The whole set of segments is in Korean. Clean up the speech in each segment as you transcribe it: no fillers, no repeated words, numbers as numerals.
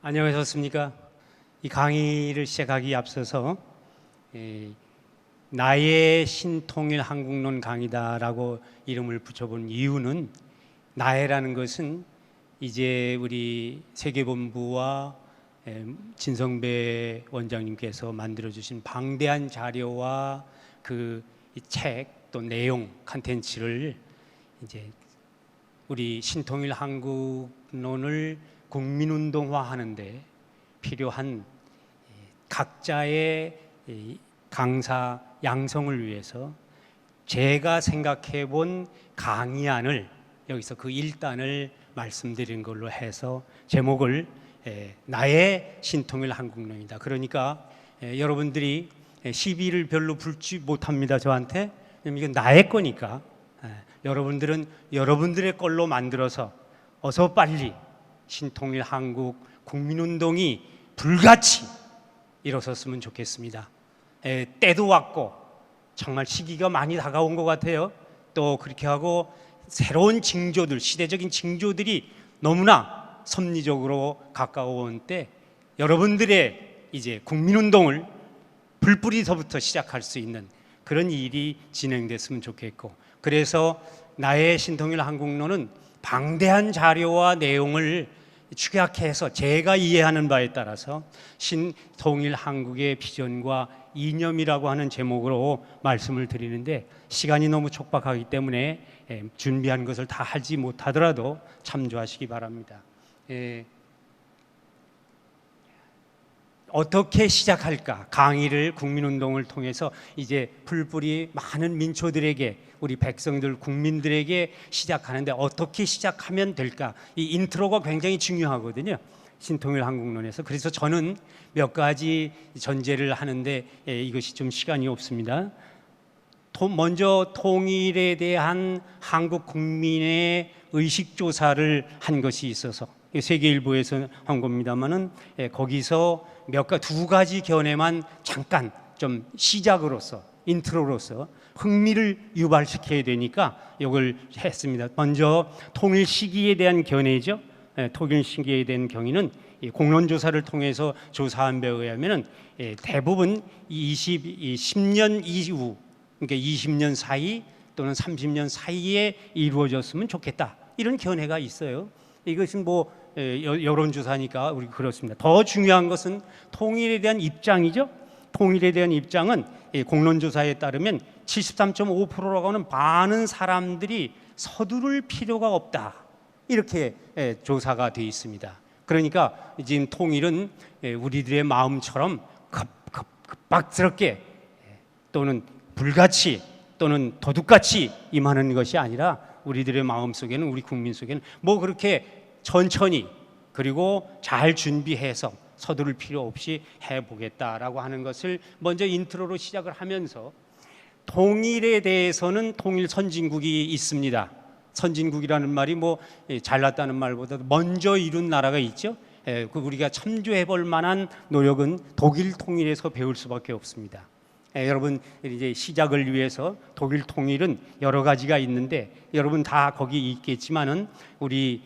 안녕하셨습니까? 이 강의를 시작하기 앞서서 나의 신통일 한국론 강의다라고 이름을 붙여본 이유는, 나의라는 것은 이제 우리 세계본부와 진성배 원장님께서 만들어주신 방대한 자료와 그 책 또 내용 컨텐츠를 이제 우리 신통일 한국론을 국민운동화하는데 필요한 각자의 강사 양성을 위해서 제가 생각해 본 강의안을 여기서 그 1단을 말씀드린 걸로 해서 제목을 나의 신통일 한국론이다. 그러니까 여러분들이 시비를 별로 불지 못합니다, 저한테. 이건 나의 거니까 여러분들은 여러분들의 걸로 만들어서 어서 빨리 신통일 한국 국민운동이 불같이 일어섰으면 좋겠습니다. 때도 왔고 정말 시기가 많이 다가온 것 같아요. 또 그렇게 하고 새로운 징조들, 시대적인 징조들이 너무나 섭리적으로 가까워온 때 여러분들의 이제 국민운동을 불뿌리서부터 시작할 수 있는 그런 일이 진행됐으면 좋겠고, 그래서 나의 신통일 한국론은 방대한 자료와 내용을 축약해서 제가 이해하는 바에 따라서 신통일 한국의 비전과 이념이라고 하는 제목으로 말씀을 드리는데, 시간이 너무 촉박하기 때문에 준비한 것을 다 하지 못하더라도 참조하시기 바랍니다. 어떻게 시작할까? 강의를 국민운동을 통해서 이제 풀뿌리 많은 민초들에게, 우리 백성들, 국민들에게 시작하는데 어떻게 시작하면 될까? 이 인트로가 굉장히 중요하거든요, 신통일 한국론에서. 그래서 저는 몇 가지 전제를 하는데 이것이 좀 시간이 없습니다. 먼저 통일에 대한 한국 국민의 의식조사를 한 것이 있어서 세계일보에서 한 겁니다만은 거기서 두 가지 견해만 잠깐 좀 시작으로서, 인트로로서 흥미를 유발시켜야 되니까 이걸 했습니다. 먼저 통일 시기에 대한 견해죠. 통일 시기에 대한 경위는 공론조사를 통해서 조사한 바에 의하면 대부분 10년 이후, 그러니까 20년 사이 또는 30년 사이에 이루어졌으면 좋겠다, 이런 견해가 있어요. 이것은 여론조사니까 우리 그렇습니다. 더 중요한 것은 통일에 대한 입장이죠. 통일에 대한 입장은 공론조사에 따르면 73.5%라고 하는 많은 사람들이 서두를 필요가 없다, 이렇게 조사가 되어 있습니다. 그러니까 지금 통일은 우리들의 마음처럼 급박스럽게 또는 불같이 또는 도둑같이 임하는 것이 아니라, 우리들의 마음 속에는, 우리 국민 속에는 그렇게 천천히 그리고 잘 준비해서 서두를 필요 없이 해보겠다라고 하는 것을 먼저 인트로로 시작을 하면서, 통일에 대해서는 통일 선진국이 있습니다. 선진국이라는 말이 잘났다는 말보다 먼저 이룬 나라가 있죠. 우리가 참조해 볼 만한 노력은 독일 통일에서 배울 수밖에 없습니다. 여러분, 이제 시작을 위해서 독일 통일은 여러 가지가 있는데 여러분 다 거기 있겠지만은 우리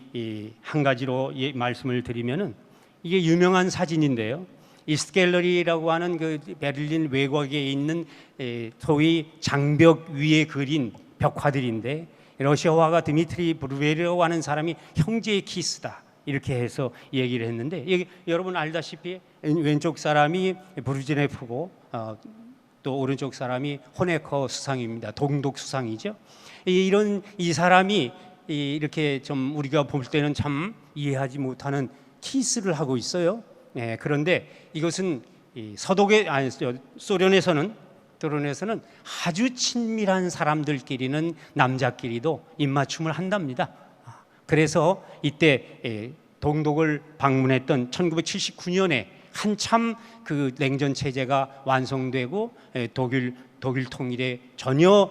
한 가지로 말씀을 드리면은, 이게 유명한 사진인데요. 이스트 갤러리라고 하는 그 베를린 외곽에 있는 소위 장벽 위에 그린 벽화들인데, 러시아화가 드미트리 브루베르라고 하는 사람이 형제의 키스다, 이렇게 해서 얘기를 했는데, 여러분 알다시피 왼쪽 사람이 브루즈네프고 또 오른쪽 사람이 호네커 수상입니다. 동독 수상이죠. 이 사람이 이렇게 좀 우리가 볼 때는 참 이해하지 못하는 키스를 하고 있어요. 그런데 이것은 소련에서는 아주 친밀한 사람들끼리는, 남자끼리도 입맞춤을 한답니다. 그래서 이때 동독을 방문했던 1979년에 한참 그 냉전 체제가 완성되고 독일 통일에 전혀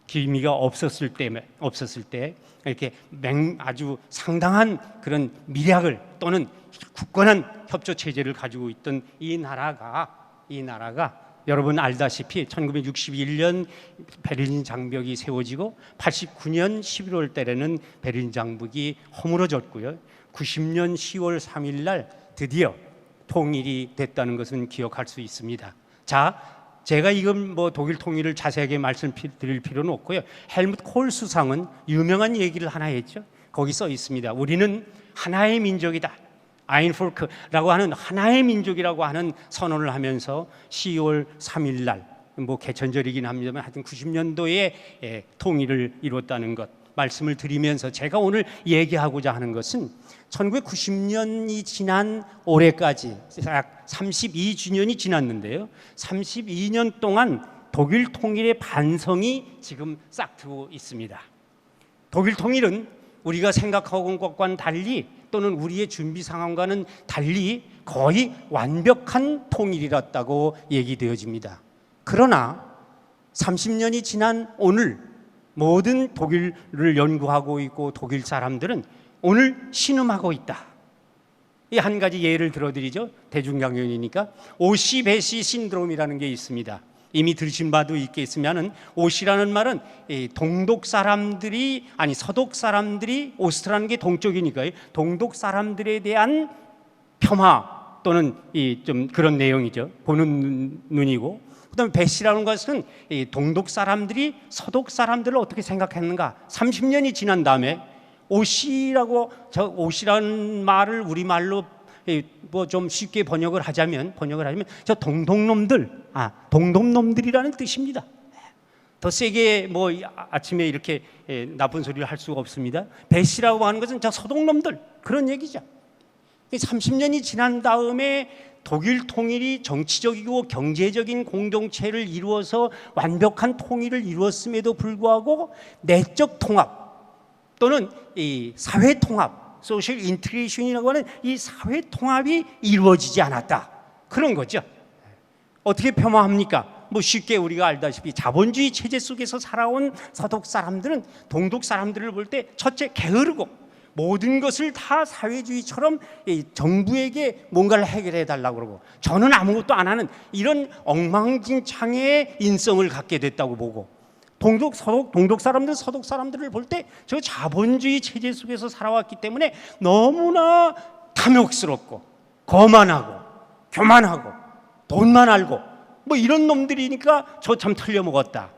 기미가 없었을 때 이렇게 아주 상당한 그런 미략을 또는 굳건한 협조 체제를 가지고 있던 이 나라가 여러분 알다시피 1961년 베를린 장벽이 세워지고 89년 11월 달에는 베를린 장벽이 허물어졌고요. 90년 10월 3일 날 드디어 통일이 됐다는 것은 기억할 수 있습니다. 자, 제가 이건 뭐 독일 통일을 자세하게 말씀드릴 필요는 없고요. 헬무트 콜 수상은 유명한 얘기를 하나 했죠. 거기 써 있습니다. 우리는 하나의 민족이다. 아인폴크라고 하는 하나의 민족이라고 하는 선언을 하면서 10월 3일 날, 뭐 개천절이긴 합니다만 하여튼 90년도에 통일을 이뤘다는 것 말씀을 드리면서 제가 오늘 얘기하고자 하는 것은 1990년이 지난 올해까지 약 32주년이 지났는데요. 32년 동안 독일 통일의 반성이 지금 싹트고 있습니다. 독일 통일은 우리가 생각하고 온 것과는 달리 또는 우리의 준비 상황과는 달리 거의 완벽한 통일이었다고 얘기되어집니다. 그러나 30년이 지난 오늘 모든 독일을 연구하고 있고 독일 사람들은 오늘 신음하고 있다. 이 한 가지 예를 들어드리죠. 대중강연이니까 오시-배시 신드롬이라는 게 있습니다. 이미 들으신 바도 있겠으면은 오시라는 말은 동독 사람들이 아니 서독 사람들이 오스트라는 게 동쪽이니까요. 동독 사람들에 대한 폄하 또는 좀 그런 내용이죠. 보는 눈이고, 그다음에 배시라는 것은 동독 사람들이 서독 사람들을 어떻게 생각했는가. 30년이 지난 다음에 오시라고 오시라는 말을 우리말로 뭐 좀 쉽게 번역을 하자면 저 동독놈들이라는 뜻입니다. 더 세게 뭐 아침에 이렇게 나쁜 소리를 할 수가 없습니다. 배시라고 하는 것은 저 서독놈들 그런 얘기죠. 30년이 지난 다음에 독일 통일이 정치적이고 경제적인 공동체를 이루어서 완벽한 통일을 이루었음에도 불구하고 내적 통합 또는 이 사회 통합, 소셜 인티그레이션이라고 하는 이 사회 통합이 이루어지지 않았다. 그런 거죠. 어떻게 폄하합니까? 뭐 쉽게 우리가 알다시피 자본주의 체제 속에서 살아온 서독 사람들은 동독 사람들을 볼 때 첫째 게으르고 모든 것을 다 사회주의처럼 정부에게 뭔가를 해결해 달라고 그러고 저는 아무것도 안 하는 이런 엉망진창의 인성을 갖게 됐다고 보고, 동독 사람들, 서독 사람들을 볼 때 저 자본주의 체제 속에서 살아왔기 때문에 너무나 탐욕스럽고 거만하고 교만하고 돈만 알고 뭐 이런 놈들이니까 저 참 틀려먹었다.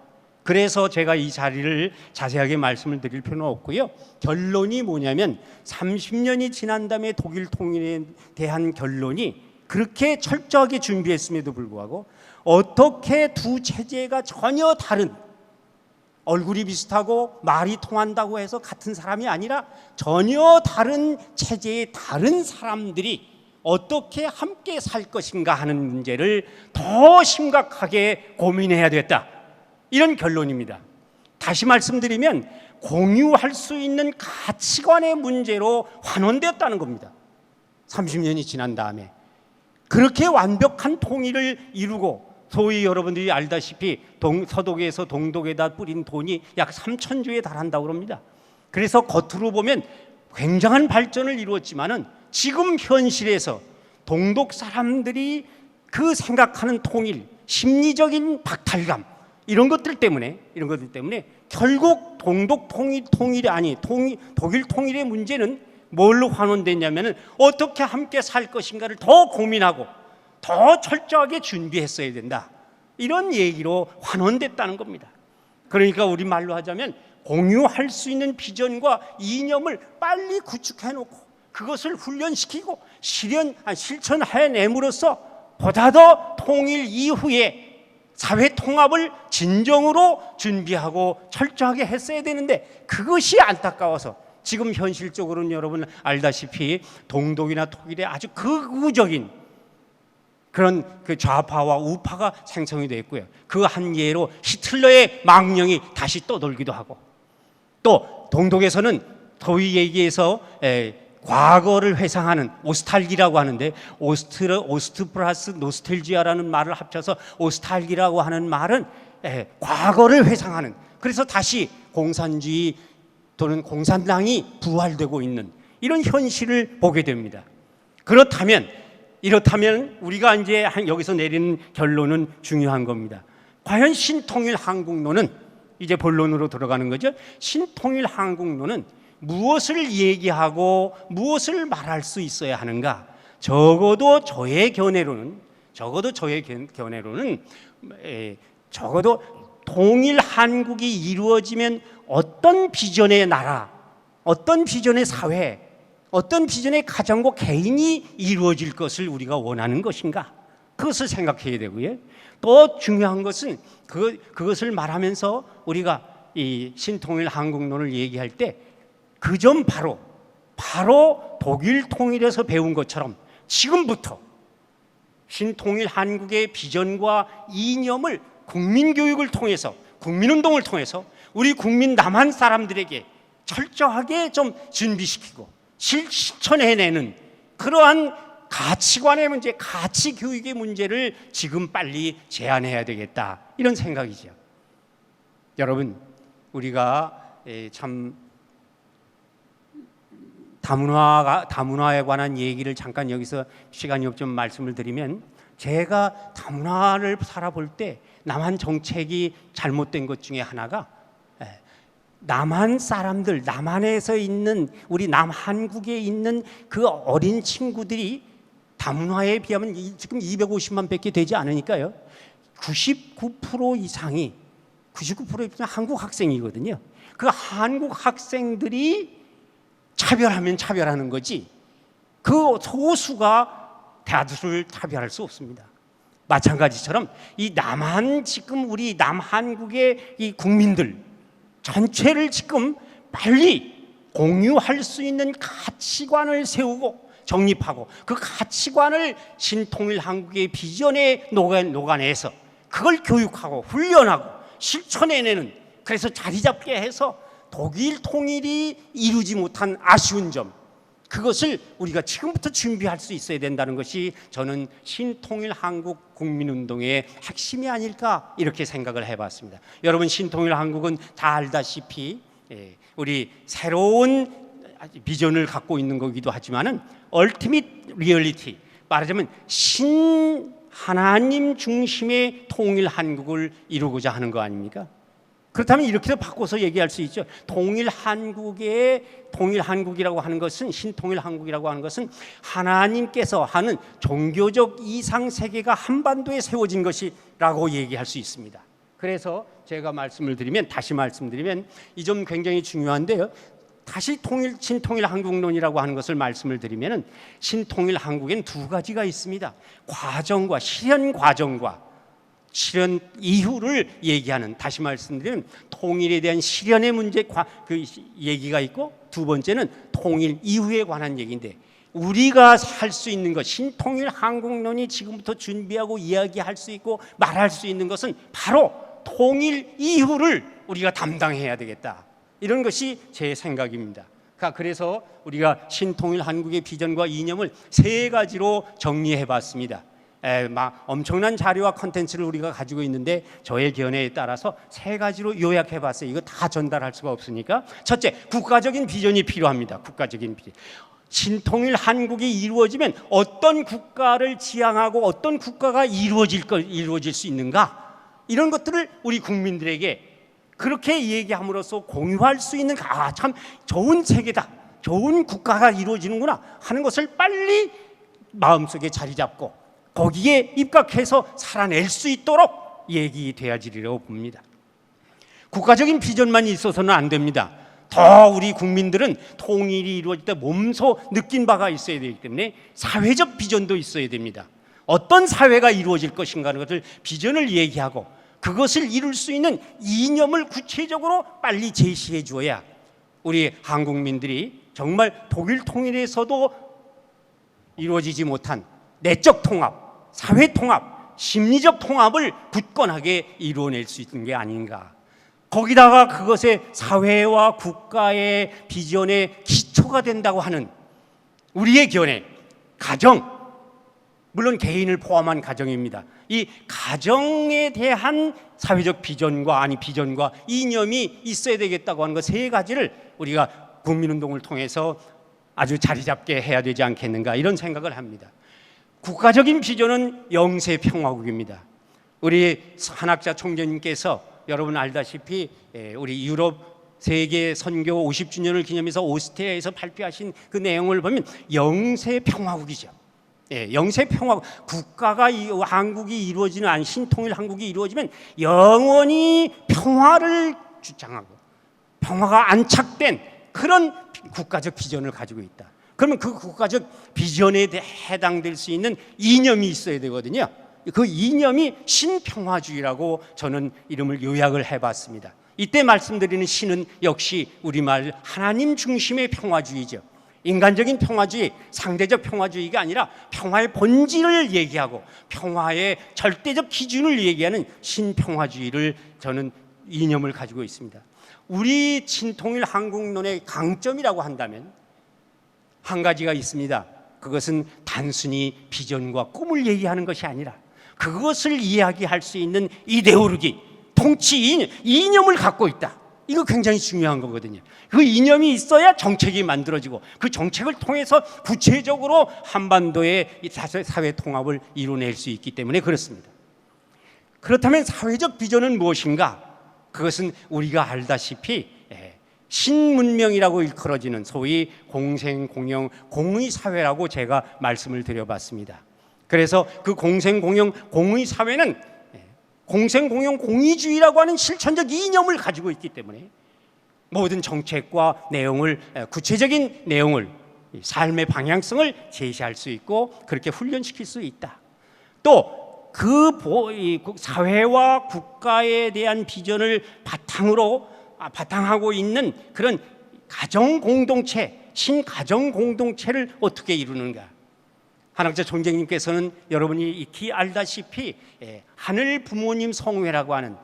그래서 제가 이 자리를 자세하게 말씀을 드릴 필요는 없고요. 결론이 뭐냐면 30년이 지난 다음에 독일 통일에 대한 결론이 그렇게 철저하게 준비했음에도 불구하고 어떻게 두 체제가 전혀 다른, 얼굴이 비슷하고 말이 통한다고 해서 같은 사람이 아니라 전혀 다른 체제의 다른 사람들이 어떻게 함께 살 것인가 하는 문제를 더 심각하게 고민해야 되겠다. 이런 결론입니다. 다시 말씀드리면 공유할 수 있는 가치관의 문제로 환원되었다는 겁니다. 30년이 지난 다음에 그렇게 완벽한 통일을 이루고, 소위 여러분들이 알다시피 서독에서 동독에다 뿌린 돈이 약 3,000조에 달한다고 합니다. 그래서 겉으로 보면 굉장한 발전을 이루었지만은 지금 현실에서 동독 사람들이 그 생각하는 통일, 심리적인 박탈감 이런 것들 때문에 결국 동독 통일이 아니 독일 통일의 문제는 뭘로 환원됐냐면은 어떻게 함께 살 것인가를 더 고민하고 더 철저하게 준비했어야 된다. 이런 얘기로 환원됐다는 겁니다. 그러니까 우리 말로 하자면 공유할 수 있는 비전과 이념을 빨리 구축해 놓고 그것을 훈련시키고 실천해냄으로써 보다 더 통일 이후에 사회 통합을 진정으로 준비하고 철저하게 했어야 되는데 그것이 안타까워서 지금 현실적으로는 여러분 알다시피 동독이나 독일의 아주 극우적인 그런 그 좌파와 우파가 생성이 됐고요. 그 한 예로 히틀러의 망령이 다시 떠돌기도 하고, 또 동독에서는 소위 얘기해서 과거를 회상하는 오스탈기라고 하는데 오스트 플러스 노스텔지아라는 말을 합쳐서 오스탈기라고 하는 말은 과거를 회상하는, 그래서 다시 공산주의 또는 공산당이 부활되고 있는 이런 현실을 보게 됩니다. 이렇다면 우리가 이제 여기서 내리는 결론은 중요한 겁니다. 과연 신통일 한국론은 이제 본론으로 들어가는 거죠. 신통일 한국론은 무엇을 얘기하고 무엇을 말할 수 있어야 하는가? 적어도 저의 견해로는 적어도 통일 한국이 이루어지면 어떤 비전의 나라, 어떤 비전의 사회, 어떤 비전의 가정과 개인이 이루어질 것을 우리가 원하는 것인가, 그것을 생각해야 되고요. 또 중요한 것은 그것을 말하면서 우리가 이 신통일 한국론을 얘기할 때 그 점 바로 독일 통일에서 배운 것처럼 지금부터 신통일 한국의 비전과 이념을 국민교육을 통해서, 국민운동을 통해서 우리 국민 남한 사람들에게 철저하게 좀 준비시키고 실천해내는 그러한 가치관의 문제, 가치교육의 문제를 지금 빨리 제안해야 되겠다, 이런 생각이죠. 여러분, 우리가 참 다문화에 관한 얘기를 잠깐 여기서 시간이 없지만 말씀을 드리면, 제가 다문화를 살아볼 때 남한 정책이 잘못된 것 중에 하나가 남한 사람들, 남한에서 있는 우리 남한국에 있는 그 어린 친구들이 다문화에 비하면 지금 250만 밖에 되지 않으니까요, 99% 이상이 한국 학생이거든요. 그 한국 학생들이 차별하면 차별하는 거지 그 소수가 대다수를 차별할 수 없습니다. 마찬가지처럼 이 남한, 지금 우리 남한국의 이 국민들 전체를 지금 빨리 공유할 수 있는 가치관을 세우고 정립하고, 그 가치관을 신통일 한국의 비전에 녹아내서 그걸 교육하고 훈련하고 실천해내는, 그래서 자리 잡게 해서 독일 통일이 이루지 못한 아쉬운 점, 그것을 우리가 지금부터 준비할 수 있어야 된다는 것이 저는 신통일 한국 국민운동의 핵심이 아닐까, 이렇게 생각을 해봤습니다. 여러분, 신통일 한국은 다 알다시피 우리 새로운 비전을 갖고 있는 거기도 하지만은 얼티밋 리얼리티, 말하자면 하나님 중심의 통일 한국을 이루고자 하는 거 아닙니까? 그렇다면 이렇게도 바꿔서 얘기할 수 있죠. 통일 한국이라고 하는 것은, 신통일 한국이라고 하는 것은 하나님께서 하는 종교적 이상 세계가 한반도에 세워진 것이라고 얘기할 수 있습니다. 그래서 제가 다시 말씀드리면 이 점 굉장히 중요한데요. 다시 신통일 한국론이라고 하는 것을 말씀을 드리면, 신통일 한국엔 두 가지가 있습니다. 과정과 실현 과정과 실현 이후를 얘기하는, 다시 말씀드리면 통일에 대한 실현의 문제 그 얘기가 있고, 두 번째는 통일 이후에 관한 얘기인데, 우리가 할 수 있는 것, 신통일 한국론이 지금부터 준비하고 이야기할 수 있고 말할 수 있는 것은 바로 통일 이후를 우리가 담당해야 되겠다, 이런 것이 제 생각입니다. 그래서 우리가 신통일 한국의 비전과 이념을 세 가지로 정리해 봤습니다. 엄청난 자료와 컨텐츠를 우리가 가지고 있는데 저의 견해에 따라서 세 가지로 요약해 봤어요. 이거 다 전달할 수가 없으니까. 첫째, 국가적인 비전이 필요합니다. 국가적인 비전. 신통일 한국이 이루어지면 어떤 국가를 지향하고 어떤 국가가 이루어질 수 있는가, 이런 것들을 우리 국민들에게 그렇게 얘기함으로써 공유할 수 있는, 참 좋은 세계다, 좋은 국가가 이루어지는구나 하는 것을 빨리 마음속에 자리 잡고 거기에 입각해서 살아낼 수 있도록 얘기되어지리라고 봅니다. 국가적인 비전만 있어서는 안 됩니다. 더 우리 국민들은 통일이 이루어질 때 몸소 느낀 바가 있어야 되기 때문에 사회적 비전도 있어야 됩니다. 어떤 사회가 이루어질 것인가 하는 것을 비전을 얘기하고, 그것을 이룰 수 있는 이념을 구체적으로 빨리 제시해 주어야 우리 한국민들이 정말 독일 통일에서도 이루어지지 못한 내적 통합, 사회 통합, 심리적 통합을 굳건하게 이루어낼 수 있는 게 아닌가. 거기다가 그것의 사회와 국가의 비전의 기초가 된다고 하는 우리의 견해, 가정, 물론 개인을 포함한 가정입니다. 이 가정에 대한 사회적 비전과 이념이 있어야 되겠다고 하는 것 세 가지를 우리가 국민운동을 통해서 아주 자리 잡게 해야 되지 않겠는가, 이런 생각을 합니다. 국가적인 비전은 영세평화국입니다. 우리 한학자 총재님께서 여러분 알다시피 우리 유럽 세계 선교 50주년을 기념해서 오스트리아에서 발표하신 그 내용을 보면 영세평화국이죠. 영세 평화 국가가 한국이 이루어지는 한 신통일 한국이 이루어지면 영원히 평화를 주장하고 평화가 안착된 그런 국가적 비전을 가지고 있다. 그러면 그 국가적 비전에 해당될 수 있는 이념이 있어야 되거든요. 그 이념이 신평화주의라고 저는 이름을 요약을 해봤습니다. 이때 말씀드리는 신은 역시 우리말 하나님 중심의 평화주의죠. 인간적인 평화주의, 상대적 평화주의가 아니라 평화의 본질을 얘기하고 평화의 절대적 기준을 얘기하는 신평화주의를 저는 이념을 가지고 있습니다. 우리 신통일 한국론의 강점이라고 한다면 한 가지가 있습니다. 그것은 단순히 비전과 꿈을 얘기하는 것이 아니라 그것을 이야기할 수 있는 이데올로기, 통치 이념을 갖고 있다. 이거 굉장히 중요한 거거든요. 그 이념이 있어야 정책이 만들어지고 그 정책을 통해서 구체적으로 한반도의 사회 통합을 이뤄낼 수 있기 때문에 그렇습니다. 그렇다면 사회적 비전은 무엇인가? 그것은 우리가 알다시피 신문명이라고 일컬어지는 소위 공생공영 공의사회라고 제가 말씀을 드려봤습니다. 그래서 그 공생공영 공의사회는 공생공영 공의주의라고 하는 실천적 이념을 가지고 있기 때문에 모든 정책과 내용을 구체적인 내용을 삶의 방향성을 제시할 수 있고 그렇게 훈련시킬 수 있다. 또 그 사회와 국가에 대한 비전을 바탕하고 있는 그런 가정 공동체, 신가정 공동체를 어떻게 이루는가? 한학자 총재님께서는 여러분이 익히 알다시피 하늘 부모님 성회라고 하는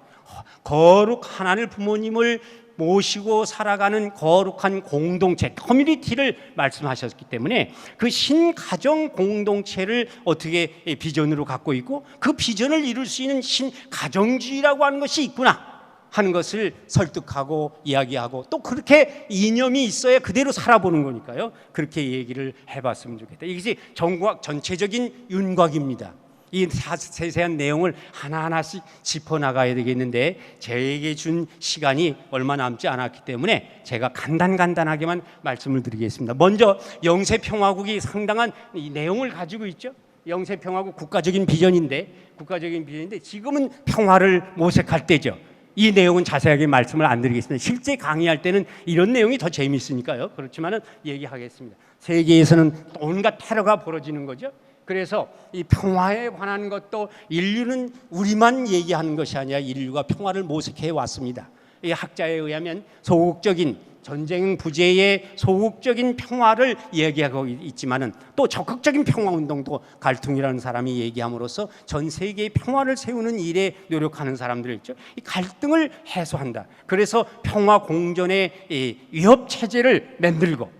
거룩한 하늘 부모님을 모시고 살아가는 거룩한 공동체, 커뮤니티를 말씀하셨기 때문에 그 신가정 공동체를 어떻게 비전으로 갖고 있고 그 비전을 이룰 수 있는 신가정주의라고 하는 것이 있구나 하는 것을 설득하고 이야기하고 또 그렇게 이념이 있어야 그대로 살아보는 거니까요. 그렇게 얘기를 해봤으면 좋겠다. 이것이 정과학 전체적인 윤곽입니다. 이 세세한 내용을 하나하나씩 짚어나가야 되겠는데 제게 준 시간이 얼마 남지 않았기 때문에 제가 간단하게만 말씀을 드리겠습니다. 먼저 영세평화국이 상당한 이 내용을 가지고 있죠. 영세평화국 국가적인 비전인데 지금은 평화를 모색할 때죠. 이 내용은 자세하게 말씀을 안 드리겠습니다. 실제 강의할 때는 이런 내용이 더 재미있으니까요. 그렇지만은 얘기하겠습니다. 세계에서는 온갖 테러가 벌어지는 거죠. 그래서 이 평화에 관한 것도 인류는 우리만 얘기하는 것이 아니라 인류가 평화를 모색해 왔습니다. 이 학자에 의하면 소극적인 전쟁 부재의 소극적인 평화를 얘기하고 있지만은 또 적극적인 평화 운동도 갈퉁이라는 사람이 얘기함으로써 전 세계의 평화를 세우는 일에 노력하는 사람들이 있죠. 이 갈등을 해소한다. 그래서 평화 공존의 위협 체제를 만들고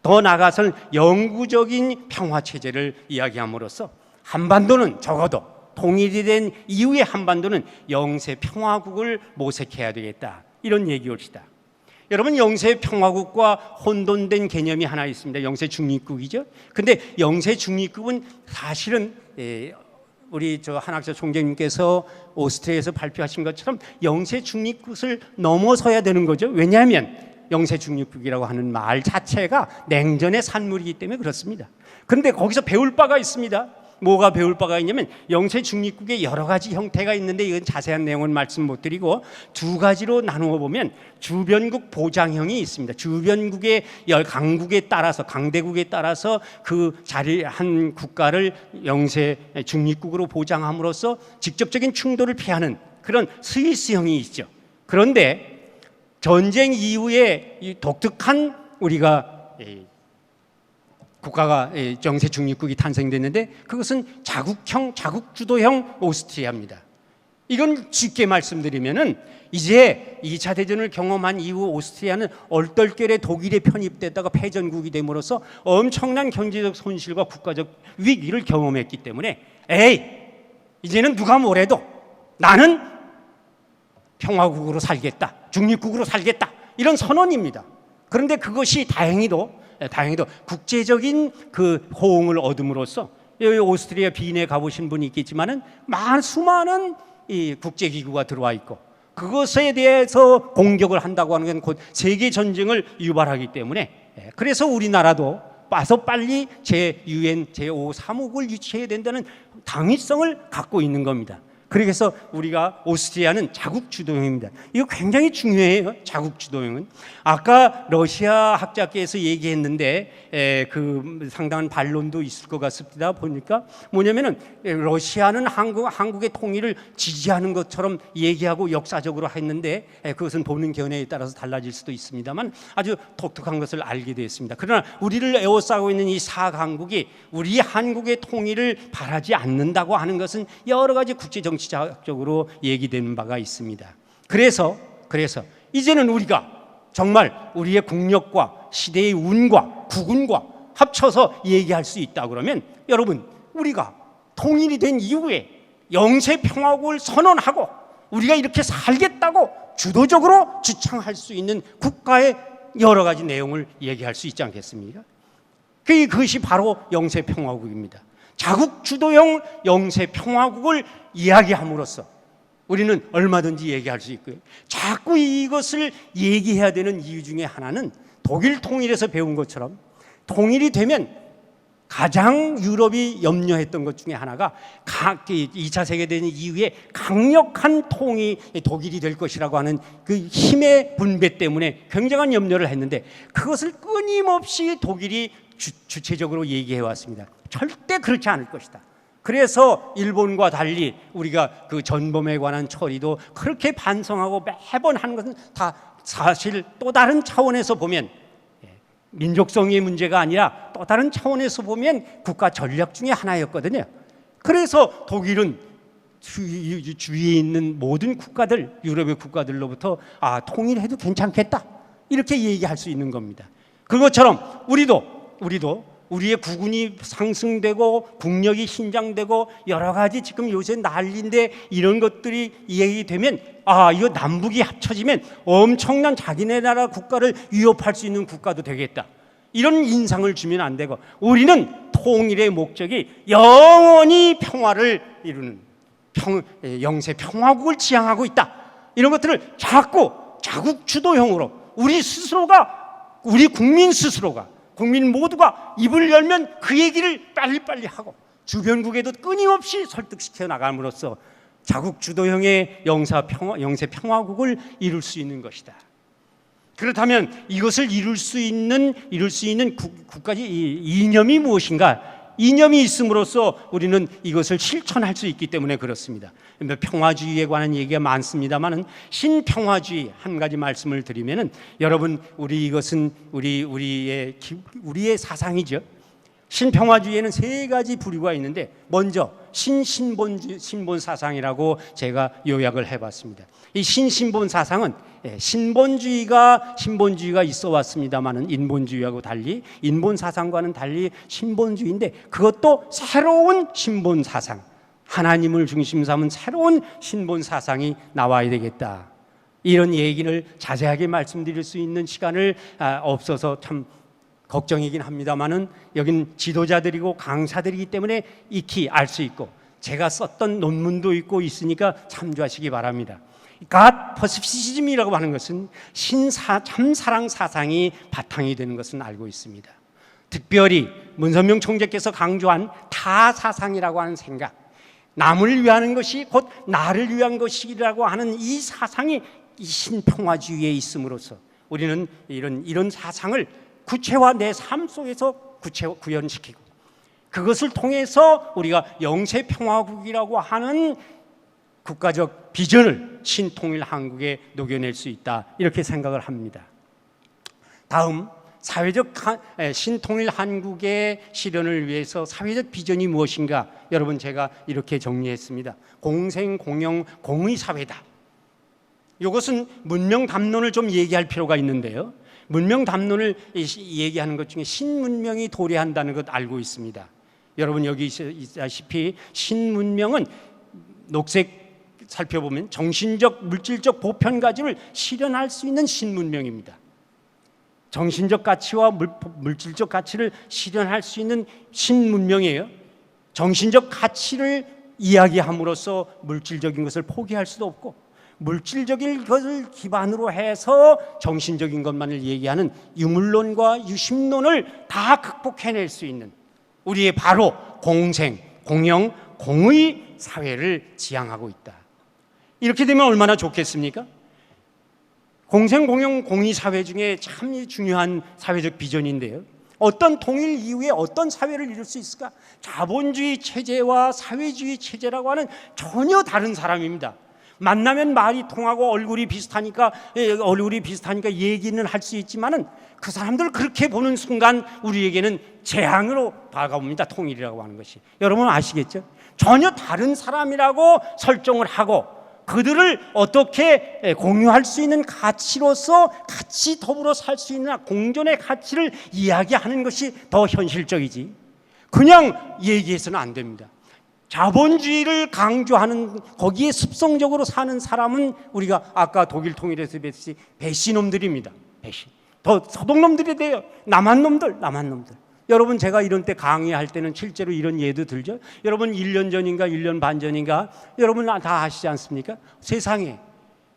더 나아가서는 영구적인 평화 체제를 이야기함으로써 한반도는 적어도 통일이 된 이후의 한반도는 영세 평화국을 모색해야 되겠다. 이런 얘기입니다. 여러분 영세 평화국과 혼돈된 개념이 하나 있습니다. 영세 중립국이죠. 근데 영세 중립국은 사실은 우리 한학자 총재님께서 오스트리아에서 발표하신 것처럼 영세 중립국을 넘어서야 되는 거죠. 왜냐하면 영세 중립국이라고 하는 말 자체가 냉전의 산물이기 때문에 그렇습니다. 그런데 거기서 배울 바가 있습니다. 뭐가 배울 바가 있냐면 영세 중립국의 여러 가지 형태가 있는데 이건 자세한 내용은 말씀 못 드리고 두 가지로 나누어 보면 주변국 보장형이 있습니다. 주변국의 강국에 따라서 강대국에 따라서 그 자리 한 국가를 영세 중립국으로 보장함으로써 직접적인 충돌을 피하는 그런 스위스형이 있죠. 그런데 전쟁 이후에 이 독특한 우리가 국가가 영세 중립국이 탄생됐는데 그것은 자국주도형 오스트리아입니다. 이건 쉽게 말씀드리면은 이제 2차 대전을 경험한 이후 오스트리아는 얼떨결에 독일에 편입됐다가 패전국이 됨으로써 엄청난 경제적 손실과 국가적 위기를 경험했기 때문에 이제는 누가 뭐래도 나는 평화국으로 살겠다, 중립국으로 살겠다 이런 선언입니다. 그런데 그것이 다행히도 국제적인 그 호응을 얻음으로써 여기 오스트리아 빈에 가보신 분이 있겠지만은 수많은 이 국제기구가 들어와 있고 그것에 대해서 공격을 한다고 하는 건 곧 세계 전쟁을 유발하기 때문에 그래서 우리나라도 와서 빨리 제-UN 제5사무국을 유치해야 된다는 당위성을 갖고 있는 겁니다. 그래서 우리가 오스트리아는 자국 주도형입니다. 이거 굉장히 중요해요. 자국 주도형은 아까 러시아 학자께서 얘기했는데 그 상당한 반론도 있을 것 같습니다. 보니까 뭐냐면은 러시아는 한국의 통일을 지지하는 것처럼 얘기하고 역사적으로 했는데 그것은 보는 견해에 따라서 달라질 수도 있습니다만 아주 독특한 것을 알게 되었습니다. 그러나 우리를 에워싸고 있는 이 사강국이 우리 한국의 통일을 바라지 않는다고 하는 것은 여러 가지 국제 정치적으로 얘기되는 바가 있습니다. 그래서 이제는 우리가 정말 우리의 국력과 시대의 운과 국운과 합쳐서 얘기할 수 있다 그러면 여러분 우리가 통일이 된 이후에 영세평화국을 선언하고 우리가 이렇게 살겠다고 주도적으로 주창할 수 있는 국가의 여러 가지 내용을 얘기할 수 있지 않겠습니까? 그것이 바로 영세평화국입니다. 자국 주도형 영세평화국을 이야기함으로써 우리는 얼마든지 얘기할 수 있고요. 자꾸 이것을 얘기해야 되는 이유 중에 하나는 독일 통일에서 배운 것처럼 통일이 되면 가장 유럽이 염려했던 것 중에 하나가 2차 세계대전 이후에 강력한 독일이 될 것이라고 하는 그 힘의 분배 때문에 굉장한 염려를 했는데 그것을 끊임없이 독일이 주체적으로 얘기해 왔습니다. 절대 그렇지 않을 것이다. 그래서 일본과 달리 우리가 그 전범에 관한 처리도 그렇게 반성하고 매번 하는 것은 다 사실 또 다른 차원에서 보면 민족성의 문제가 아니라 또 다른 차원에서 보면 국가 전략 중에 하나였거든요. 그래서 독일은 주위에 있는 모든 국가들, 유럽의 국가들로부터 통일해도 괜찮겠다 이렇게 얘기할 수 있는 겁니다. 그것처럼 우리도 우리의 국운이 상승되고 국력이 신장되고 여러 가지 지금 요새 난리인데 이런 것들이 얘기되면 이거 남북이 합쳐지면 엄청난 자기네 나라 국가를 위협할 수 있는 국가도 되겠다. 이런 인상을 주면 안 되고 우리는 통일의 목적이 영원히 평화를 이루는 영세 평화국을 지향하고 있다. 이런 것들을 자꾸 자국 주도형으로 우리 국민 스스로가 국민 모두가 입을 열면 그 얘기를 빨리빨리 하고 주변국에도 끊임없이 설득시켜 나감으로써 자국 주도형의 영세 평화국을 이룰 수 있는 것이다. 그렇다면 이것을 이룰 수 있는 국가의 이념이 무엇인가? 이념이 있음으로써 우리는 이것을 실천할 수 있기 때문에 그렇습니다. 평화주의에 관한 얘기가 많습니다만은 신평화주의 한 가지 말씀을 드리면은 여러분 이것은 우리의 사상이죠. 신평화주의에는 세 가지 부류가 있는데 먼저 신본 사상이라고 제가 요약을 해봤습니다. 이 신본 사상은 신본주의가 있어 왔습니다만은 인본주의하고 달리 인본 사상과는 달리 신본주의인데 그것도 새로운 신본 사상, 하나님을 중심 삼은 새로운 신본 사상이 나와야 되겠다. 이런 얘기를 자세하게 말씀드릴 수 있는 시간을 없어서 참 걱정이긴 합니다만은 여긴 지도자들이고 강사들이기 때문에 익히 알 수 있고 제가 썼던 논문도 있고 있으니까 참조하시기 바랍니다. God 퍼시피즘이라고 하는 것은 참사랑 사상이 바탕이 되는 것은 알고 있습니다. 특별히 문선명 총재께서 강조한 타사상이라고 하는 생각, 남을 위하는 것이 곧 나를 위한 것이라고 하는 이 사상이 이 신평화주의에 있음으로써 우리는 이런 사상을 내 삶 속에서 구현시키고 그것을 통해서 우리가 영세평화국이라고 하는 국가적 비전을 신통일 한국에 녹여낼 수 있다 이렇게 생각을 합니다. 다음 신통일 한국의 실현을 위해서 사회적 비전이 무엇인가? 여러분 제가 이렇게 정리했습니다. 공생, 공영, 공의 사회다. 이것은 문명 담론을 좀 얘기할 필요가 있는데요. 문명 담론을 얘기하는 것 중에 신문명이 도래한다는 것 알고 있습니다. 여러분 여기 있다시피 신문명은 녹색 살펴보면 정신적, 물질적 보편 가치를 실현할 수 있는 신문명입니다. 정신적 가치와 물질적 가치를 실현할 수 있는 신문명이에요. 정신적 가치를 이야기함으로써 물질적인 것을 포기할 수도 없고 물질적인 것을 기반으로 해서 정신적인 것만을 얘기하는 유물론과 유심론을 다 극복해낼 수 있는 우리의 바로 공생, 공영, 공의 사회를 지향하고 있다. 이렇게 되면 얼마나 좋겠습니까? 공생, 공영, 공의 사회 중에 참 중요한 사회적 비전인데요, 어떤 통일 이후에 어떤 사회를 이룰 수 있을까? 자본주의 체제와 사회주의 체제라고 하는 전혀 다른 사람입니다. 만나면 말이 통하고 얼굴이 비슷하니까 얘기는 할 수 있지만은 그 사람들 그렇게 보는 순간 우리에게는 재앙으로 다가옵니다. 통일이라고 하는 것이. 여러분 아시겠죠? 전혀 다른 사람이라고 설정을 하고 그들을 어떻게 공유할 수 있는 가치로서 같이 더불어 살 수 있는 공존의 가치를 이야기하는 것이 더 현실적이지, 그냥 얘기해서는 안 됩니다. 자본주의를 강조하는 거기에 습성적으로 사는 사람은 우리가 아까 독일 통일에서 뵀듯이 배신놈들입니다. 배신. 더 서독놈들이 돼요. 남한 놈들. 여러분 제가 이런 때 강의할 때는 실제로 이런 예도 들죠. 여러분 1년 전인가 1년 반 전인가 여러분 다 아시지 않습니까? 세상에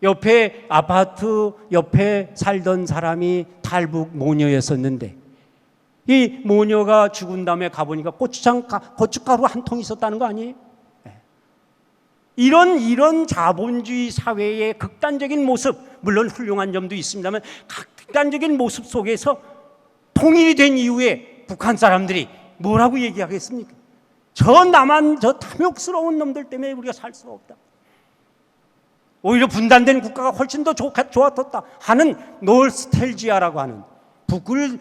옆에 아파트 옆에 살던 사람이 탈북 모녀였었는데 이 모녀가 죽은 다음에 가보니까 고춧가루 한 통 있었다는 거 아니에요? 이런 자본주의 사회의 극단적인 모습, 물론 훌륭한 점도 있습니다만 극단적인 모습 속에서 통일이 된 이후에 북한 사람들이 뭐라고 얘기하겠습니까? 저 탐욕스러운 놈들 때문에 우리가 살 수가 없다. 오히려 분단된 국가가 훨씬 더 좋았다 하는 노스텔지아라고 하는 북을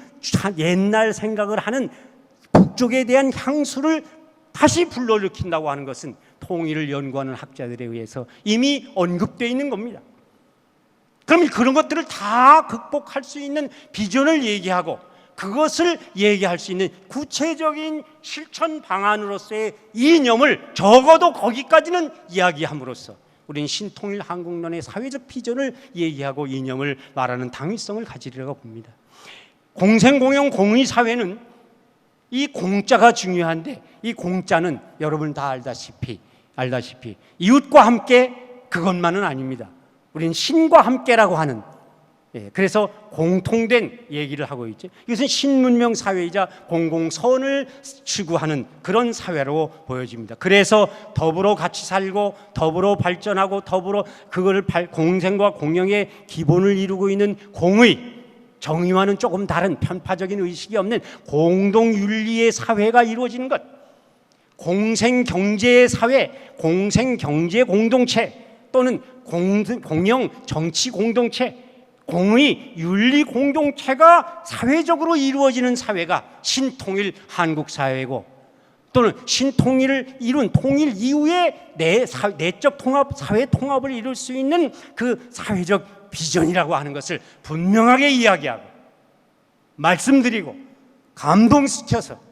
옛날 생각을 하는 북쪽에 대한 향수를 다시 불러일으킨다고 하는 것은 통일을 연구하는 학자들에 의해서 이미 언급되어 있는 겁니다. 그럼 그런 것들을 다 극복할 수 있는 비전을 얘기하고 그것을 얘기할 수 있는 구체적인 실천 방안으로서의 이념을 적어도 거기까지는 이야기함으로써 우리는 신통일 한국론의 사회적 비전을 얘기하고 이념을 말하는 당위성을 가지리라고 봅니다. 공생공영 공의 사회는 이 공자가 중요한데 이 공자는 여러분 다 알다시피 이웃과 함께 그것만은 아닙니다. 우리는 신과 함께라고 하는, 그래서 공통된 얘기를 하고 있죠. 이것은 신문명 사회이자 공공선을 추구하는 그런 사회로 보여집니다. 그래서 더불어 같이 살고 더불어 발전하고 더불어 그걸 공생과 공영의 기본을 이루고 있는 공의, 정의와는 조금 다른 편파적인 의식이 없는 공동윤리의 사회가 이루어지는 것, 공생경제의 사회, 공생경제 공동체 또는 공영 정치 공동체, 공의 윤리 공동체가 사회적으로 이루어지는 사회가 신통일 한국 사회고, 또는 신통일을 이룬 통일 이후에 내적 통합, 사회 통합을 이룰 수 있는 그 사회적 비전이라고 하는 것을 분명하게 이야기하고 말씀드리고 감동시켜서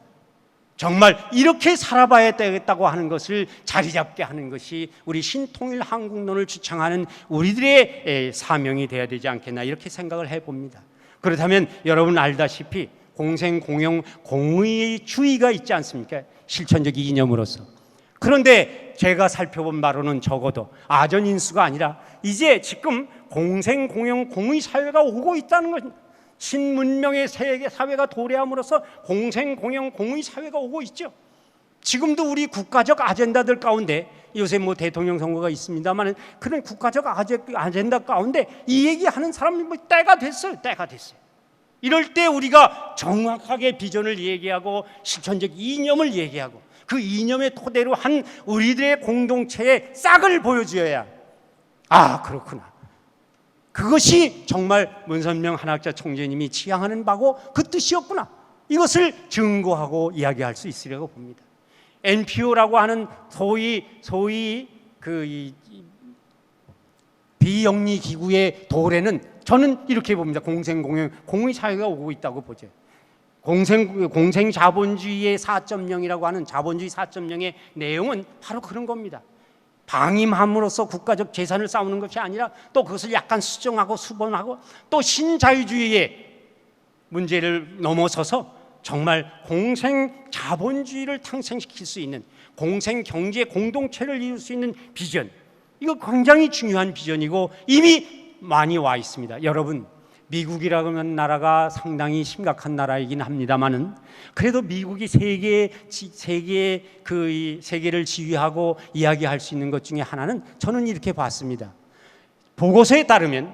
정말 이렇게 살아봐야 되겠다고 하는 것을 자리 잡게 하는 것이 우리 신통일 한국론을 주창하는 우리들의 사명이 되어야 되지 않겠나, 이렇게 생각을 해봅니다. 그렇다면 여러분 알다시피 공생, 공영, 공의의 주의가 있지 않습니까? 실천적 이념으로서. 그런데 제가 살펴본 바로는 적어도 아전인수가 아니라 이제 지금 공생, 공영, 공의 사회가 오고 있다는 것입니다. 신문명의 세계 사회가 도래함으로써 공생, 공영, 공의 사회가 오고 있죠. 지금도 우리 국가적 아젠다들 가운데 요새 뭐 대통령 선거가 있습니다만 그런 국가적 아젠다 가운데 이 얘기하는 사람이 뭐 때가 됐어요. 이럴 때 우리가 정확하게 비전을 얘기하고 실천적 이념을 얘기하고 그 이념의 토대로 한 우리들의 공동체의 싹을 보여줘야, 아 그렇구나, 그것이 정말 문선명 한학자 총재님이 지향하는 바고 그 뜻이었구나, 이것을 증거하고 이야기할 수 있으리라고 봅니다. NPO라고 하는 소위 그 비영리 기구의 도래는 저는 이렇게 봅니다. 공생, 공영, 공의 사회가 오고 있다고 보죠. 공생 자본주의의 4.0이라고 하는 자본주의 4.0의 내용은 바로 그런 겁니다. 방임함으로써 국가적 재산을 쌓는 것이 아니라 또 그것을 약간 수정하고 수본하고 또 신자유주의의 문제를 넘어서서 정말 공생 자본주의를 탄생시킬 수 있는 공생 경제 공동체를 이룰 수 있는 비전, 이거 굉장히 중요한 비전이고 이미 많이 와 있습니다. 여러분, 미국이라고 하는 나라가 상당히 심각한 나라이긴 합니다만은 그래도 미국이 세계를 지휘하고 이야기할 수 있는 것 중에 하나는 저는 이렇게 봤습니다. 보고서에 따르면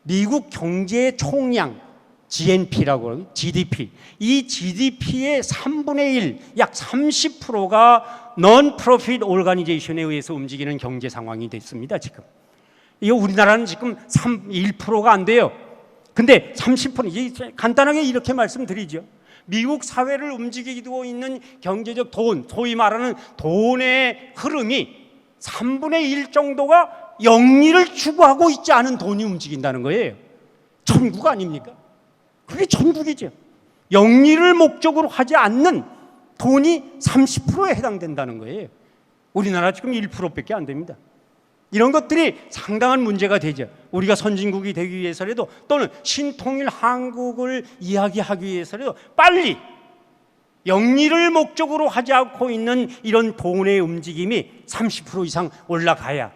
미국 경제의 총량 GNP라고 GDP, 이 GDP의 3분의 1, 약 30%가 non-profit organization에 의해서 움직이는 경제 상황이 됐습니다. 지금 이거 우리나라는 지금 1%가 안 돼요. 근데 30%, 간단하게 이렇게 말씀드리죠. 미국 사회를 움직이고 있는 경제적 돈, 소위 말하는 돈의 흐름이 3분의 1 정도가 영리를 추구하고 있지 않은 돈이 움직인다는 거예요. 천국 아닙니까? 그게 천국이죠. 영리를 목적으로 하지 않는 돈이 30%에 해당된다는 거예요. 우리나라 지금 1%밖에 안 됩니다. 이런 것들이 상당한 문제가 되죠. 우리가 선진국이 되기 위해서라도 또는 신통일 한국을 이야기하기 위해서라도 빨리 영리를 목적으로 하지 않고 있는 이런 돈의 움직임이 30% 이상 올라가야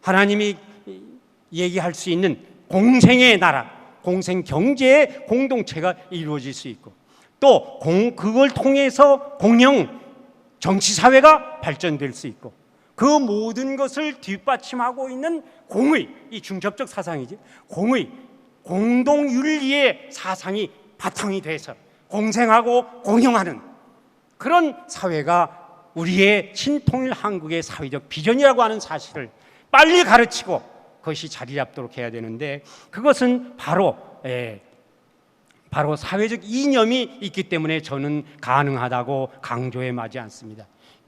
하나님이 얘기할 수 있는 공생의 나라, 공생 경제의 공동체가 이루어질 수 있고 또 그걸 통해서 공영 정치사회가 발전될 수 있고 그 모든 것을 뒷받침하고 있는 공의, 이 중첩적 사상이지, 공의, 공동윤리의 사상이 바탕이 돼서 공생하고 공영하는 그런 사회가 우리의 신통일 한국의 사회적 비전이라고 하는 사실을 빨리 가르치고 그것이 자리 잡도록 해야 되는데 그것은 바로 사회적 이념이 있기 때문에 저는 가능하다고 강조해 마지 않습니다.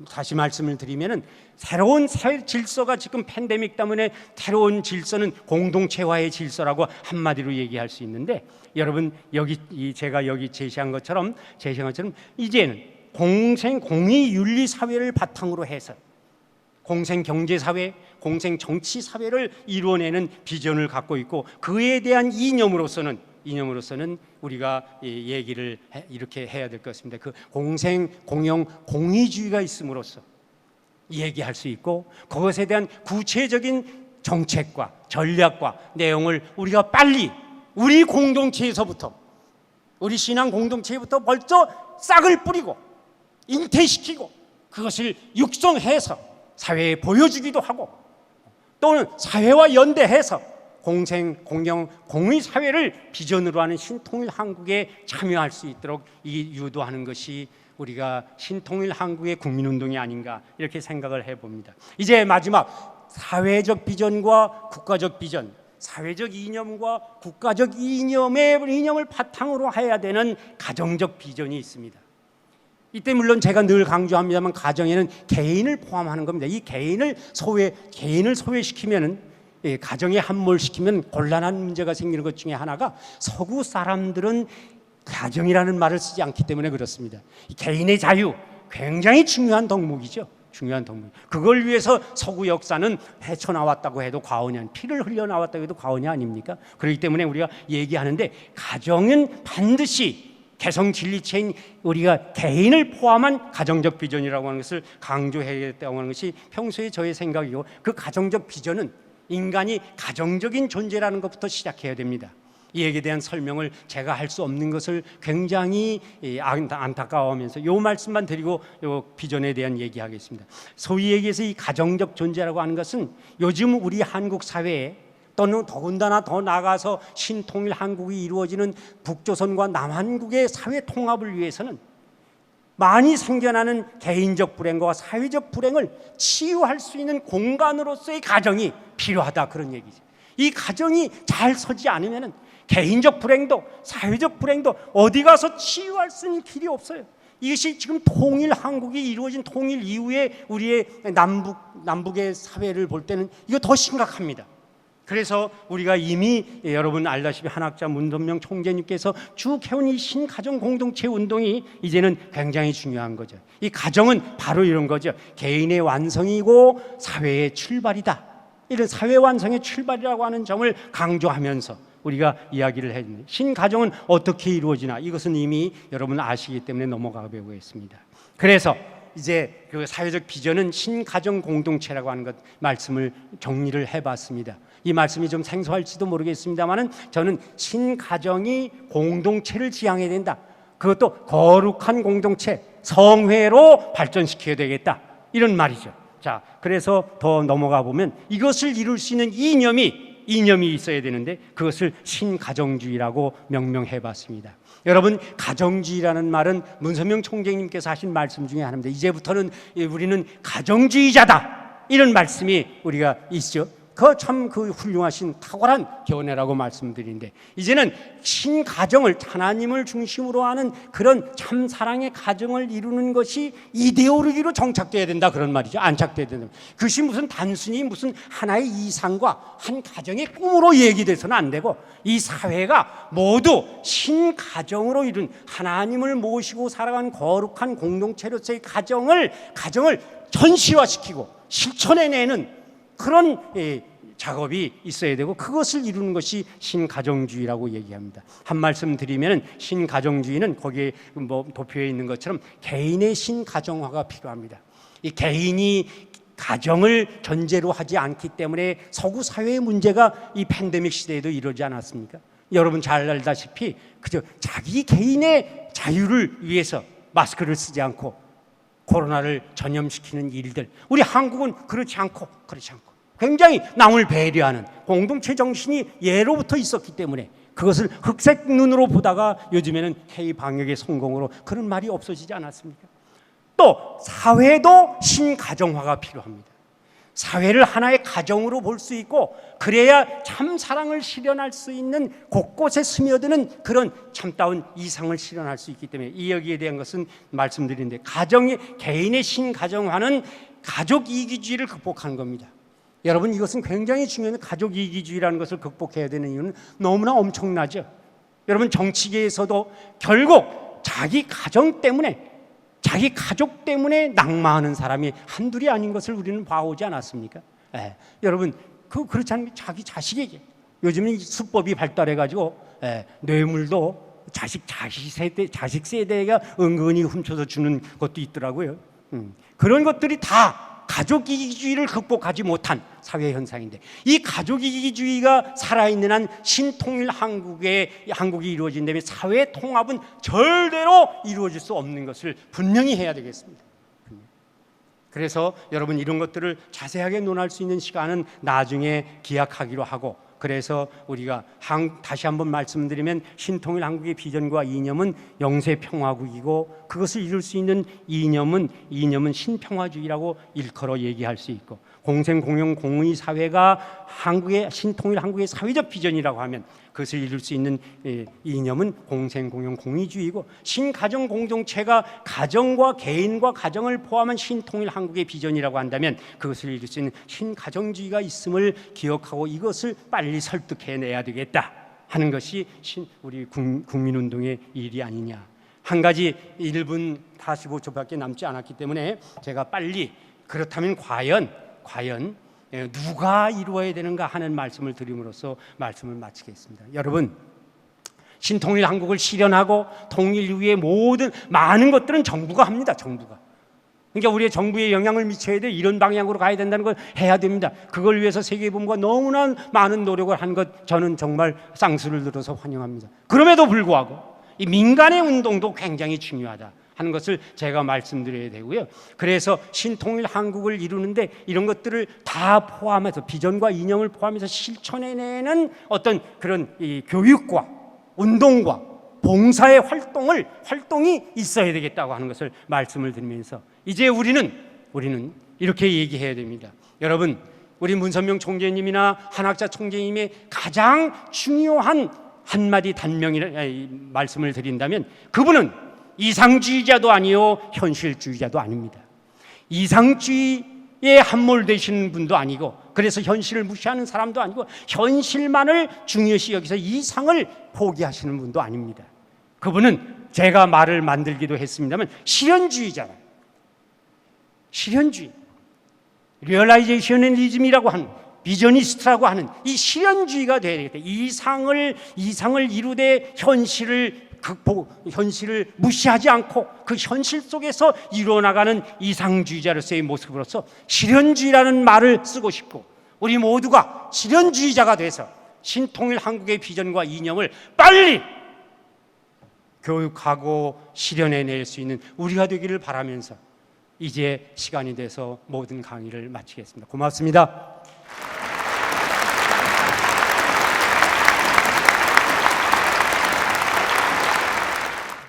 다시 말씀을 드리면은 새로운 사회 질서가 지금 팬데믹 때문에 새로운 질서는 공동체화의 질서라고 한마디로 얘기할 수 있는데 여러분 제가 여기 제시한 것처럼 이제는 공생 공의 윤리 사회를 바탕으로 해서 공생 경제 사회, 공생 정치 사회를 이루어내는 비전을 갖고 있고 그에 대한 이념으로서는 우리가 얘기를 이렇게 해야 될 것 같습니다. 그 공생, 공영, 공의주의가 있음으로써 얘기할 수 있고 그것에 대한 구체적인 정책과 전략과 내용을 우리가 빨리 우리 공동체에서부터 우리 신앙 공동체부터 벌써 싹을 뿌리고 잉태시키고 그것을 육성해서 사회에 보여주기도 하고 또는 사회와 연대해서 공생, 공영, 공의 사회를 비전으로 하는 신통일 한국에 참여할 수 있도록 유도하는 것이 우리가 신통일 한국의 국민운동이 아닌가 이렇게 생각을 해봅니다. 이제 마지막 사회적 비전과 국가적 비전, 사회적 이념과 국가적 이념을 바탕으로 해야 되는 가정적 비전이 있습니다. 이때 물론 제가 늘 강조합니다만 가정에는 개인을 포함하는 겁니다. 이 개인을 소외시키면은 가정에 함몰시키면 곤란한 문제가 생기는 것 중에 하나가 서구 사람들은 가정이라는 말을 쓰지 않기 때문에 그렇습니다. 개인의 자유 굉장히 중요한 덕목이죠. 중요한 덕목. 그걸 위해서 서구 역사는 헤쳐나왔다고 해도 과언이 아니, 피를 흘려나왔다고 해도 과언이 아닙니까? 그렇기 때문에 우리가 얘기하는데 가정은 반드시 개성 진리체인 우리가 개인을 포함한 가정적 비전이라고 하는 것을 강조해야겠다고 하는 것이 평소에 저의 생각이고 그 가정적 비전은 인간이 가정적인 존재라는 것부터 시작해야 됩니다. 이 얘기에 대한 설명을 제가 할 수 없는 것을 굉장히 안타까워하면서 이 말씀만 드리고 이 비전에 대한 얘기하겠습니다. 소위 얘기해서 이 가정적 존재라고 하는 것은 요즘 우리 한국 사회에 또는 더군다나 더 나아가서 신통일 한국이 이루어지는 북조선과 남한국의 사회 통합을 위해서는 많이 생겨나는 개인적 불행과 사회적 불행을 치유할 수 있는 공간으로서의 가정이 필요하다 그런 얘기죠. 이 가정이 잘 서지 않으면 개인적 불행도 사회적 불행도 어디 가서 치유할 수 있는 길이 없어요. 이것이 지금 통일 한국이 이루어진 통일 이후에 우리의 남북의 사회를 볼 때는 이거 더 심각합니다. 그래서 우리가 이미 여러분 알다시피 한학자 문선명 총재님께서 쭉 해온 이 신가정 공동체 운동이 이제는 굉장히 중요한 거죠. 이 가정은 바로 이런 거죠. 개인의 완성이고 사회의 출발이다. 이런 사회 완성의 출발이라고 하는 점을 강조하면서 우리가 이야기를 했는데 신가정은 어떻게 이루어지나 이것은 이미 여러분 아시기 때문에 넘어가 보겠습니다. 그래서 이제 그 사회적 비전은 신가정 공동체라고 하는 것 말씀을 정리를 해봤습니다. 이 말씀이 좀 생소할지도 모르겠습니다만은 저는 신가정이 공동체를 지향해야 된다. 그것도 거룩한 공동체, 성회로 발전시켜야 되겠다. 이런 말이죠. 자, 그래서 더 넘어가 보면 이것을 이룰 수 있는 이념이 있어야 되는데 그것을 신가정주의라고 명명해 봤습니다. 여러분, 가정주의라는 말은 문선명 총재님께서 하신 말씀 중에 하나입니다. 이제부터는 우리는 가정주의자다, 이런 말씀이 우리가 있죠. 그 훌륭하신 탁월한 견해라고 말씀드리는데, 이제는 신가정을, 하나님을 중심으로 하는 그런 참 사랑의 가정을 이루는 것이 이데올로기로 정착돼야 된다, 그런 말이죠. 안착돼야 된다. 그것이 단순히 무슨 하나의 이상과 한 가정의 꿈으로 얘기돼서는 안 되고, 이 사회가 모두 신가정으로 이룬 하나님을 모시고 살아가는 거룩한 공동체로서의 가정을 현실화시키고 실천해내는 그런 작업이 있어야 되고, 그것을 이루는 것이 신가정주의라고 얘기합니다. 한 말씀 드리면 신가정주의는 거기에 도표에 있는 것처럼 개인의 신가정화가 필요합니다. 이 개인이 가정을 전제로 하지 않기 때문에 서구 사회의 문제가 이 팬데믹 시대에도 이러지 않았습니까? 여러분 잘 알다시피 그저 자기 개인의 자유를 위해서 마스크를 쓰지 않고 코로나를 전염시키는 일들, 우리 한국은 그렇지 않고 굉장히 남을 배려하는 공동체 정신이 예로부터 있었기 때문에 그것을 흑색 눈으로 보다가 요즘에는 K-방역의 성공으로 그런 말이 없어지지 않았습니까? 또 사회도 신가정화가 필요합니다. 사회를 하나의 가정으로 볼 수 있고, 그래야 참 사랑을 실현할 수 있는, 곳곳에 스며드는 그런 참다운 이상을 실현할 수 있기 때문에 이 여기에 대한 것은 말씀드리는데, 개인의 신가정화는 가족 이기주의를 극복하는 겁니다. 여러분, 이것은 굉장히 중요한, 가족 이기주의라는 것을 극복해야 되는 이유는 너무나 엄청나죠. 여러분, 정치계에서도 결국 자기 가정 때문에, 자기 가족 때문에 낙마하는 사람이 한둘이 아닌 것을 우리는 봐오지 않았습니까? 여러분, 그렇지 않으면 자기 자식에게, 요즘은 수법이 발달해가지고 뇌물도 자식 세대가 은근히 훔쳐서 주는 것도 있더라고요. 그런 것들이 다 가족 이기주의를 극복하지 못한 사회 현상인데, 이 가족 이기주의가 살아있는 한 신통일 한국이 이루어진다면 사회 통합은 절대로 이루어질 수 없는 것을 분명히 해야 되겠습니다. 그래서 여러분, 이런 것들을 자세하게 논할 수 있는 시간은 나중에 기약하기로 하고, 그래서 우리가 다시 한번 말씀드리면 신통일 한국의 비전과 이념은 영세평화국이고, 그것을 이룰 수 있는 이념은 신평화주의라고 일컬어 얘기할 수 있고, 공생공영 공의 사회가 신통일 한국의 사회적 비전이라고 하면 그것을 이룰 수 있는 이념은 공생공영 공의주의고, 신가정 공동체가 가정과 개인과 가정을 포함한 신통일 한국의 비전이라고 한다면 그것을 이룰 수 있는 신가정주의가 있음을 기억하고 이것을 빨리 설득해내야 되겠다 하는 것이 우리 국민운동의 일이 아니냐. 한 가지 1분 45초밖에 남지 않았기 때문에 제가 빨리, 그렇다면 과연 누가 이루어야 되는가 하는 말씀을 드림으로써 말씀을 마치겠습니다. 여러분, 신통일 한국을 실현하고 통일 이후에 많은 것들은 정부가 합니다. 정부가. 그러니까 우리의 정부에 영향을 미쳐야 돼, 이런 방향으로 가야 된다는 걸 해야 됩니다. 그걸 위해서 세계본부가 너무나 많은 노력을 한 것, 저는 정말 쌍수를 들어서 환영합니다. 그럼에도 불구하고 이 민간의 운동도 굉장히 중요하다 하는 것을 제가 말씀드려야 되고요. 그래서 신통일 한국을 이루는데 이런 것들을 다 포함해서, 비전과 이념을 포함해서 실천해내는 어떤 그런 이 교육과 운동과 봉사의 활동이 있어야 되겠다고 하는 것을 말씀을 드리면서, 이제 우리는 이렇게 얘기해야 됩니다. 여러분, 우리 문선명 총재님이나 한학자 총재님의 가장 중요한 한마디 말씀을 드린다면, 그분은 이상주의자도 아니요 현실주의자도 아닙니다. 이상주의에 함몰되시는 분도 아니고, 그래서 현실을 무시하는 사람도 아니고, 현실만을 중요시 여기서 이상을 포기하시는 분도 아닙니다. 그분은 제가 말을 만들기도 했습니다만 실현주의자라. 실현주의, 리얼라이제이셔널리즘이라고 하는, 비저니스트라고 하는 이 실현주의가 되어야 되겠다. 이상을 이루되 현실을 현실을 무시하지 않고 그 현실 속에서 이루어나가는 이상주의자로서의 모습으로서 실현주의라는 말을 쓰고 싶고, 우리 모두가 실현주의자가 돼서 신통일 한국의 비전과 이념을 빨리 교육하고 실현해낼 수 있는 우리가 되기를 바라면서 이제 시간이 돼서 모든 강의를 마치겠습니다. 고맙습니다.